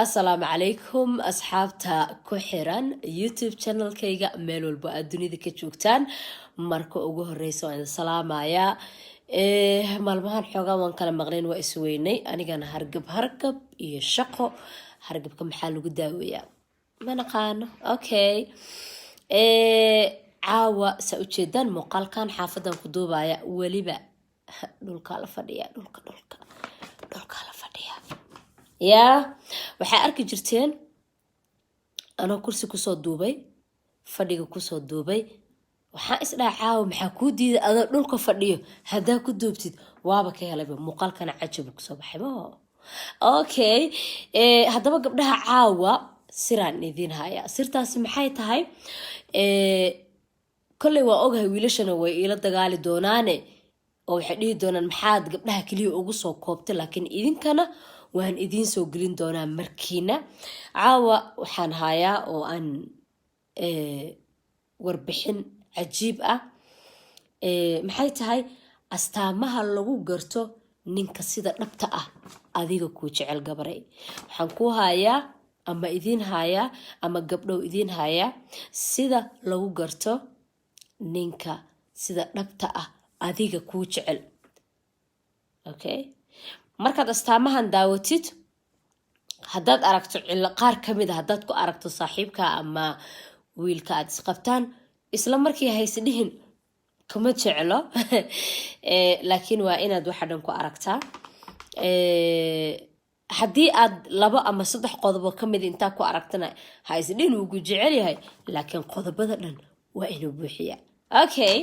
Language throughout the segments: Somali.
السلام عليكم أصحابتا كحيران يوتيوب channel كيغا ميل والبو الدنيا كجوجتان marka ugu horeyso aan salaamaya maalmahan xogaa waan kala maqleen waa isweynay anigana hargab iyo shaqo hargabka maxaa lagu daaweeyaa ma naqaano okay caawa sa ujeedaan muuqaalkan xaafadan ku duubaya waliba dhulka la fadhiya dhulka la fadhiya waxaa arki jirteen anoo kursi kusoo duubay fadhiga kusoo duubay waxaa isdhaa caawa maxaa kuu diiday adoo dhulka fadhiyo haddaa ku duubtid waaba ka helayba muuqaalkana cajabu kusoo baxay okay haddaba gabdhaha caawa siraan idiin haya sirtaasi maxay tahay kolley waa ogahay wiilashana way ila dagaali doonaane oo waxay dhihi doonaan maxaad gabdhaha keliya ugu soo koobtay laakiin idinkana waan idiin soo gelin doonaa markiina caawa waxaan hayaa oo aan warbixin cajiib ah maxay tahay astaamaha lagu garto ninka sida dhabta ah adiga ku jecel gabaray waxaan ku hayaa ama idiin hayaa ama gabdhow idiin hayaa sida lagu garto ninka sida dhabta ah adiga ku jecel okay markaad astaamahan daawatid haddaad aragto qaar kamid ah haddaad ku aragto saaxiibka ama wiilka aad isqabtaan isla markii hayse dhihin kama jeclo laakiin waa inaad waxa dhan ku aragtaa haddii aad 2 ama 3 qodob kamid intaa ku aragtana hayse dhihin uu ku jecel yahay laakiin qodobada dhan waa inuu buuxiyaa okay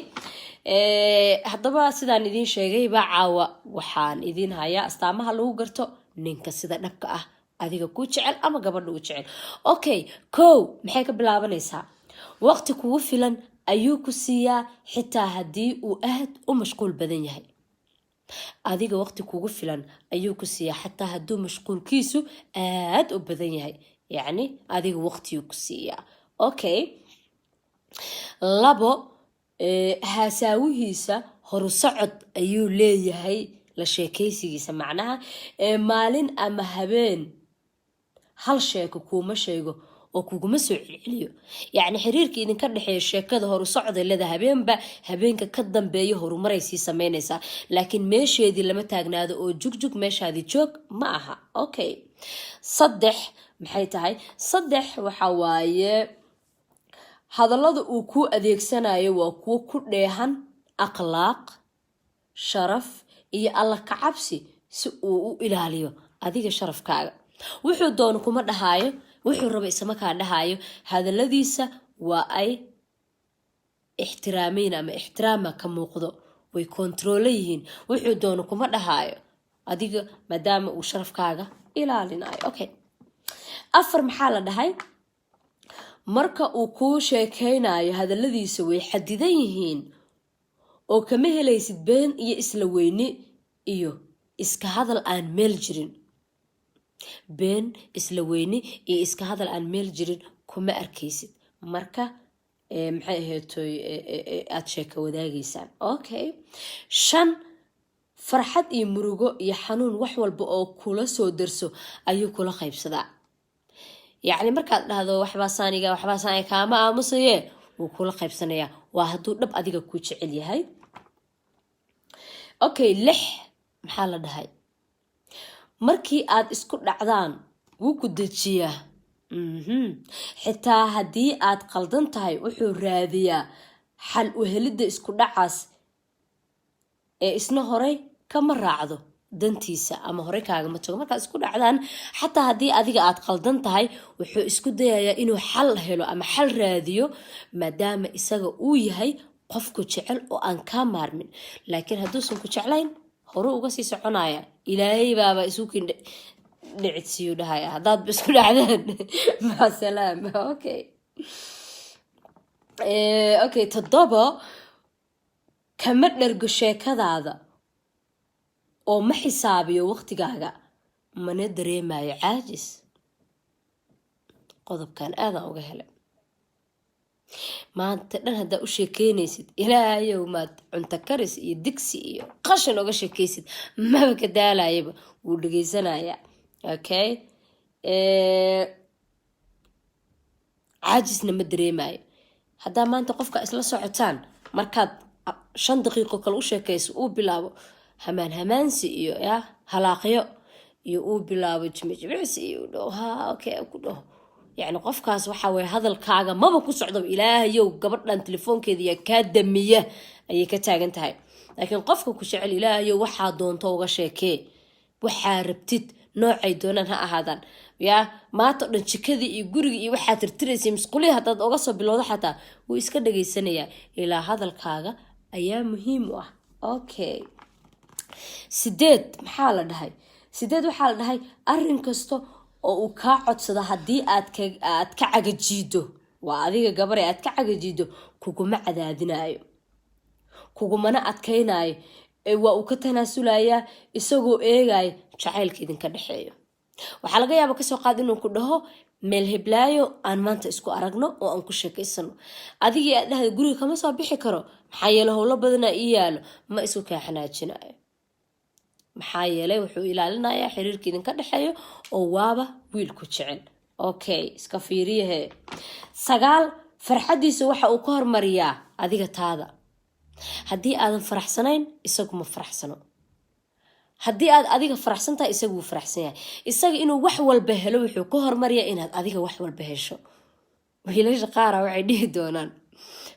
haddaba sidaan idiin sheegay baa caawa waxaan idiin hayaa astaamaha lagu garto ninka sida dhabka ah adiga ku jecel ama gabadha u jecel okay maxay ka bilaabanaysaa waqti kugu filan ayuu ku siiyaa xitaa haddii uu aad u mashquul badan yahay adiga waqti kugu filan ayuu ku siiyaa xitaa hadduu mashquulkiisu aad u badan yahay yacni adiga waqtiyuu ku siiyaa okay 2 haasaawihiisa horusocod ayuu leeyahay la sheekaysigiisa macnaha maalin ama habeen hal sheeko kuuma sheego oo kuguma soo celceliyo yacni xiriirka idinka dhaxeeya sheekada horusocod leeda habeenka ka dambeeyo horumaray sii sameynaysaa laakiin meesheedii lama taagnaado oo jugjug meeshaadii joog ma aha okay 3 maxay tahay 3 waxa waaye hadallada uu ku adeegsanayo waa kuwo ku dheehan akhlaaq sharaf iyo alla ka cabsi si uu u ilaaliyo adiga sharafkaaga wuxuu doon kuma dhahayo wuxuu rabo isma ka dhahayo hadalladiisa waa ay ixtiraameen ama ixtiraama ka muuqdo way kontrooleeyeen wuxuu doon kuma dhahayo adiga maadaama uu sharafkaaga ilaalinayo okay 4 maxaa la dhahay marka uu ku sheekeynayo hadalladiisa way xadidan yihiin oo kama helaysid been iyo isla weyni iyo iska hadal aan meel jirin been isla weyni iyo iska hadal aan meel jirin kuma arkaysid marka maxay ahaatay aad sheeko wadaagaysaan okay 5 farxad iyo murugo iyo xanuun wax walba oo kula soo darso ayuu kula qaybsadaa yacni markaad dhahdo waxba saaniga kaama aamusaye wuu kula qaybsanayaa waa hadduu dhab adiga ku jecel yahay okay 6 maxaa la dhahay markii aad isku dhacdaan wuu ku dejiyaa xitaa haddii aad qaldan tahay wuxuu raadiyaa xal u helidda isku dhacaas isna horey kama raacdo dantiisa ama hore kaagama tago markaad isku dhacdaan xataa haddii adiga aad qaldan tahay wuxuu isku dayayaa inuu xal helo ama xal raadiyo maadaama isaga uu yahay qofku jecel oo aan ka maarmin laakiin hadduusan ku jeclayn hore uga sii soconaya ilaahay baaba isugu dhicisiyo dhahaya haddaad isku dhacdaan ma salaam okay 7 kama dhergo sheekadaada oo ma xisaabiyo waqtigaaga mana dareemayo caajis qodobkan aad uga helay maanta dhan haddaa u sheekeynaysid ilaahayow maad cunto karis iyo digsi iyo qashan uga sheekaysid maba ka daalayaba wuu dhageysanayaa okay caajisna ma dareemayo. haddaa maanta qofka isla socotaan markaad 5 daqiiqo kale u sheekayso uu bilaabo hamaansi iyo halaaqyo iyo uu bilaabo jimicsi iyo dhaho ha okay ku dhaho يعني qofkaas waxa way hadalkaaga maba ku socdo ilaahayow gabadhan telefoonkeeda ya ka damiya ayay ka taagan tahay laakiin qofka ku jecel ilaahayow waxa doonto uga sheekee waxa rabtid noocay doonaan ha ahaadaan ya maanta dhan jikadii iyo guriga iyo waxa tirtiraysay masquuliye hadaad uga soo bilowdo xataa wuu iska dhageysanayaa ilaa hadalkaaga ayaa muhiim u ah. okay 8 maxaa la dhahay 8 waxaa la dhahay arrin kasto oo uu ka codsado hadii aad ka cagajiido waa adiga gabar aad ka cagajiido kuguma cadaadinayo kugumana adkaynayo waa uu ka tanaasulaya isagoo eegay jacaylka idinka dhaxeeyo. waxa laga yaabaa ka soo qaad inuu ku dhaho meel heblaayo aan maanta isku aragno oo aan ku sheekaysano adigii aad dhahay guriga kama soo bixi karo maxaa yeelay howlo badan ii yaalo ma isku kaaxanaajinayo maxaa yeelay wuxuu ilaalinayaa xiriirka idinka dhaxeeyo oo waaba wiil ku jecel. okay iska fiiriye 9 farxadiisa waxa uu ka hormariyaa adiga taada hadii aadan faraxsanayn isagu ma faraxsano hadii aad adiga faraxsantahay isagu wuu faraxsan yahay isaga inuu wax walba helo wuxuu ka hormariyaa inaad adiga wax walba hesho. wiilasha qaar waxay dhihi doonaan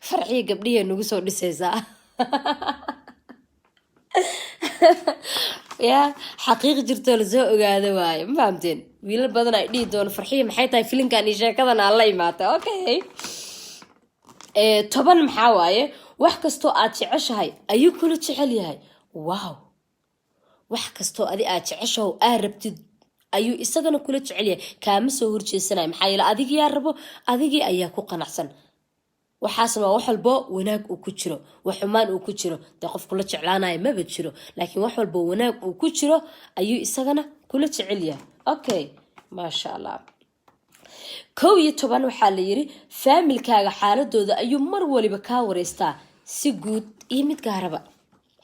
farxiga gabdhiye nagu soo dhisaysaa يا حقيقة جرتو لزو ogaada waaye ma fahamteen wiilal badan ay dhigi doon farxiye maxay tahay filimkan iyo sheekadan alla imaatay. okay 10 maxaa waaye wax kasto aad jeceshahay ayuu kula jecel yahay. wow wax kasto aad jeceshahay aad rabtid ayuu isagana kula jecel yahay kaama soo horjeesanayo maxaa yeelay adiga yaa rabo adigii ayaa ku qanacsan waxaasna wax walba wanaag uu ku jiro wax xumaan uu ku jiro qof kula jeclaanayo ma jiro laakiin wax walba wanaag uu ku jiro ayuu isagana kula jecel yahay. okay ma sha Allah 11 waxa la yiri familkaaga xaaladooda ayuu mar waliba ka wareystaa si guud iyo mid gaaraba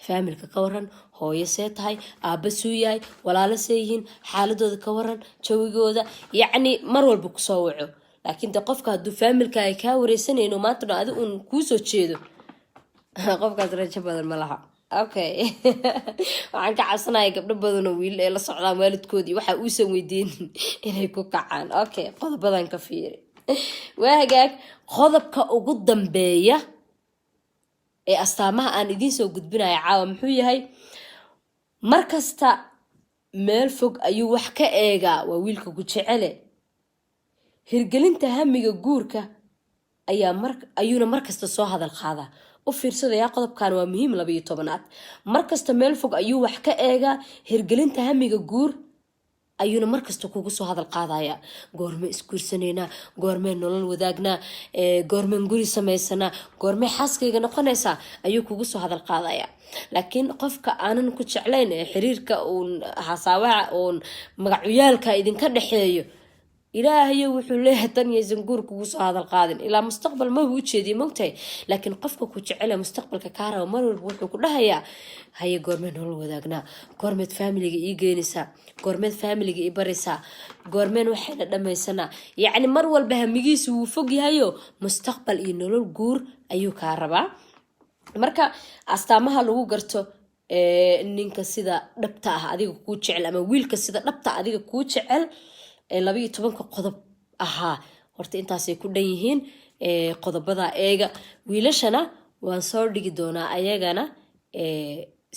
familka ka waran hooyo see tahay aabba suu yahay walaalo see yihiin xaaladooda ka waran jawigooda yacni mar walba ku soo waco laakiin qofka haduu familka ay ka wareysanayno maanta aad uun ku soo jeedo qofkaas rajo badan ma laha. okay waxaan ka cabsanahay gabdho badan oo wiil ee la socdaan waalidkoodii waxa uu san weydiin inay ku kacaan. okay qodob badan ka fiiri waagaag qodobka ugu dambeeya ee astaamaha aan idin soo gudbinayo caawa muxuu yahay markasta meel fog ayuu wax ka eegaa waa wiilka ku jecel hirgelinta hamiga guurka ayuuna markasta soo hadal qaadaa. u fiirsadaya qodobkan waa muhiim 12aad markasta meel fog ayuu wax ka eegaa hirgelinta hamiga guur ayuuna markasta kugu soo hadal qaadaya goorme isguursanayna goorme nolol wadaagna goorme guri sameysana goorme xaaskayga noqonaysa ayuu kugu soo hadal qaadaya. laakiin qofka aanan ku jeclayn xiriirka uu hasaabaha uu magacuyaalka idinka dhaxeeyo ilaahayo wuxuu leeyahay tan yeesan guur kugu soo hadal qaadin ilaa mustaqbal ma uu jeediyo moogtay laakiin qofka ku jecel mustaqbalka ka raaw mar walba wuxuu ku dhahayaa haye goorme nolol wadaagna goormeed familiga ii geenaysa goormeed familiga ii baraysa goormeen waxayna dhameysana yacni mar walba hamigiisu wuu fog yahayo mustaqbal iyo nolol guur ayuu ka rabaa. marka astaamaha lagu garto ninka sida dhabta ah adiga ku jecel ama wiilka sida dhabta adiga ku jecel 12 qodob ahaa horta intaasay ku dhan yihiin qodobada eega wiilashana waan soo dhigi doonaa ayagana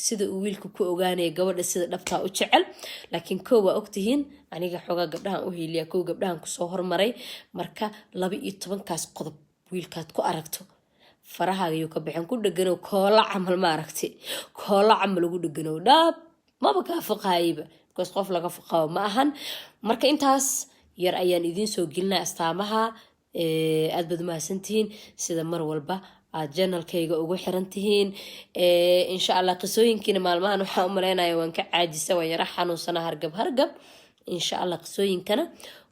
sida uu wiilku ku ogaanay gabadha sida dhabta u jecel laakiin koow waa ogtihiin aniga xogaa gabdhahan u hiiliya koow gabdhahan ku soo hormaray marka 12 kaas qodob wiilkaad ku aragto farahaaga iyo ka bixin ku dhagano koola camal ma aragti koola camal ugu dhagano dhaab maba ka faqayba qof laga faqo ma ahan. marka intaas yar ayaan idin soo gelinaa astaamaha aad bad maasantiin sida mar walba aad channelkayga ugu xiran tihiin insha Allah qisooyinkiina maalmahan waxa u maleynaya waan ka caajisa waan yara xanuunsana hargab insha Allah qisooyinkana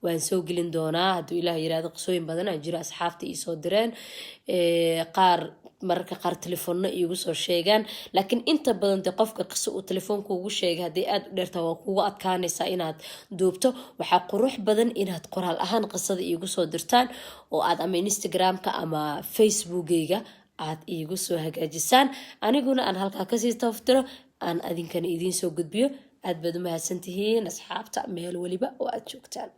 waan soo gelin doonaa hadduu Ilaahay yiraahdo qisooyin badan aan jira asxaabta ii soo direen qaar mararka qaar telefoonna iigu soo sheegaan laakiin inta badan dee qofka qiso uu telefoonka ugu sheegay haddii aad u dheertaa waa kugu adkaanaysaa inaad duubto waxaa qurux badan inaad qoraal ahaan qisada iigu soo dirtaan oo aad ama instagramka ama facebookgayga aad iigu soo hagaajisaan aniguna aan halkaa kasii taftiro aan adinkana idiin soo gudbiyo aad baad u mahadsantihiin asxaabta meel waliba oo aad joogtaan